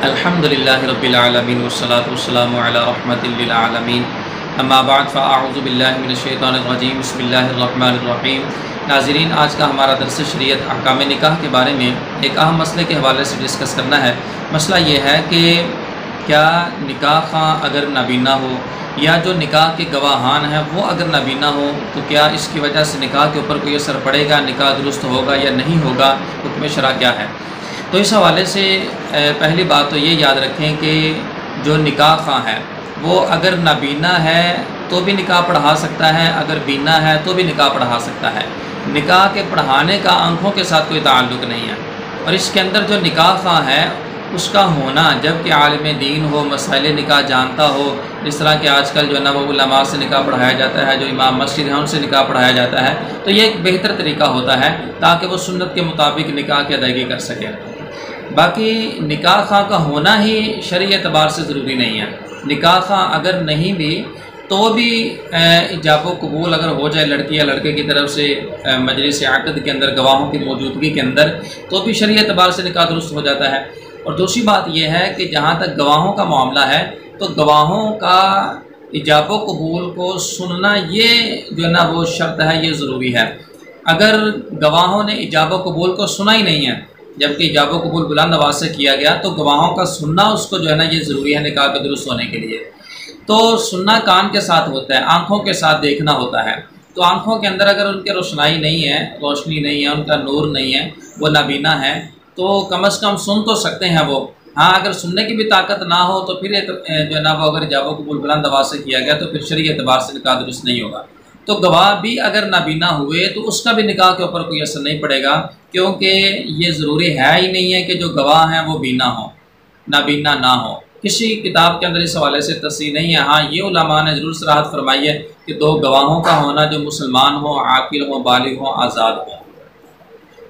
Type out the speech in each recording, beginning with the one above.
الحمدللہ رب العالمین والصلاة والسلام علی رحمت للعالمین اما بعد فاعوذ باللہ من الشیطان الرجیم بسم اللہ الرحمن الرحیم۔ ناظرین، آج کا ہمارا درس شریعت احکام نکاح کے بارے میں ایک اہم مسئلے کے حوالے سے ڈسکس کرنا ہے۔ مسئلہ یہ ہے کہ کیا نکاح خواں اگر نابینا ہو یا جو نکاح کے گواہان ہیں وہ اگر نابینا ہو تو کیا اس کی وجہ سے نکاح کے اوپر کوئی اثر پڑے گا، نکاح درست ہوگا یا نہیں ہوگا، حکم شرع کیا ہے؟ تو اس حوالے سے پہلی بات تو یہ یاد رکھیں کہ جو نکاح خواں ہے وہ اگر نابینا ہے تو بھی نکاح پڑھا سکتا ہے، اگر بینا ہے تو بھی نکاح پڑھا سکتا ہے۔ نکاح کے پڑھانے کا آنکھوں کے ساتھ کوئی تعلق نہیں ہے، اور اس کے اندر جو نکاح خواں ہے اس کا ہونا جب کہ عالم دین ہو، مسائل نکاح جانتا ہو، جس طرح کہ آج کل جو ہے نا وہ علماء سے نکاح پڑھایا جاتا ہے، جو امام مسجد ہیں ان سے نکاح پڑھایا جاتا ہے، تو یہ ایک بہتر طریقہ ہوتا ہے تاکہ وہ سنت کے مطابق نکاح کی ادائیگی کر سکے۔ باقی نکاح خواں کا ہونا ہی شرعی اعتبار سے ضروری نہیں ہے۔ نکاح خواں اگر نہیں بھی تو بھی ایجاب و قبول اگر ہو جائے لڑکی یا لڑکے کی طرف سے مجلس عقد کے اندر گواہوں کی موجودگی کے اندر، تو بھی شرعی اعتبار سے نکاح درست ہو جاتا ہے۔ اور دوسری بات یہ ہے کہ جہاں تک گواہوں کا معاملہ ہے تو گواہوں کا ایجاب و قبول کو سننا یہ جو ہے نا وہ شرط ہے، یہ ضروری ہے۔ اگر گواہوں نے ایجاب و قبول کو سنا ہی نہیں ہے جبکہ ایجاب و قبول بلند آواز سے کیا گیا، تو گواہوں کا سننا اس کو جو ہے نا یہ ضروری ہے نکاح کے درست ہونے کے لیے۔ تو سننا کان کے ساتھ ہوتا ہے، آنکھوں کے ساتھ دیکھنا ہوتا ہے۔ تو آنکھوں کے اندر اگر ان کے روشنائی نہیں ہے، روشنی نہیں ہے، ان کا نور نہیں ہے، وہ نابینا ہے، تو کم از کم سن تو سکتے ہیں وہ۔ ہاں، اگر سننے کی بھی طاقت نہ ہو تو پھر جو ہے نا وہ اگر ایجاب و قبول بلند آواز سے کیا گیا تو پھر شرعی اعتبار سے نکاح درست نہیں ہوگا۔ تو گواہ بھی اگر نابینا ہوئے تو اس کا بھی نکاح کے اوپر کوئی اثر نہیں پڑے گا، کیونکہ یہ ضروری ہے ہی نہیں ہے کہ جو گواہ ہیں وہ بینا ہوں، نابینا نہ ہو۔ کسی کتاب کے اندر اس حوالے سے تصریح نہیں ہے۔ ہاں، یہ علماء نے ضرور صراحت فرمائی ہے کہ دو گواہوں کا ہونا جو مسلمان ہوں، عاقل ہوں، بالغ ہوں، آزاد ہوں۔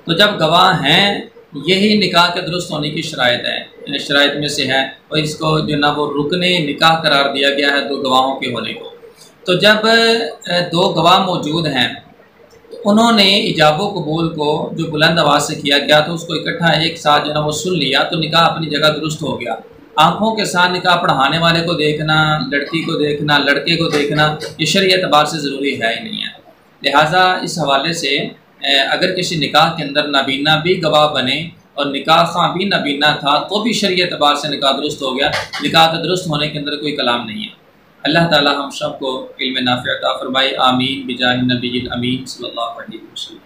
تو جب گواہ ہیں یہی نکاح کے درست ہونے کی شرائط میں سے ہے، اور اس کو جو نا وہ رکن نکاح قرار دیا گیا ہے دو گواہوں کے ہونے کو۔ تو جب دو گواہ موجود ہیں تو انہوں نے ایجاب و قبول کو جو بلند آواز سے کیا گیا تو اس کو اکٹھا ایک ساتھ جو نا وہ سن لیا تو نکاح اپنی جگہ درست ہو گیا۔ آنکھوں کے ساتھ نکاح پڑھانے والے کو دیکھنا، لڑکی کو دیکھنا، لڑکے کو دیکھنا، یہ شرعی اعتبار سے ضروری ہے ہی نہیں ہے۔ لہٰذا اس حوالے سے اگر کسی نکاح کے اندر نابینا بھی گواہ بنے اور نکاح خواں بھی نابینا تھا تو بھی شرعی اعتبار سے نکاح درست ہو گیا، نکاح کے درست ہونے کے اندر کوئی کلام نہیں ہے۔ اللہ تعالی ہم سب کو علم نافع عطا فرمائے، آمین بجاہ النبی الامین صلی اللہ علیہ وسلم۔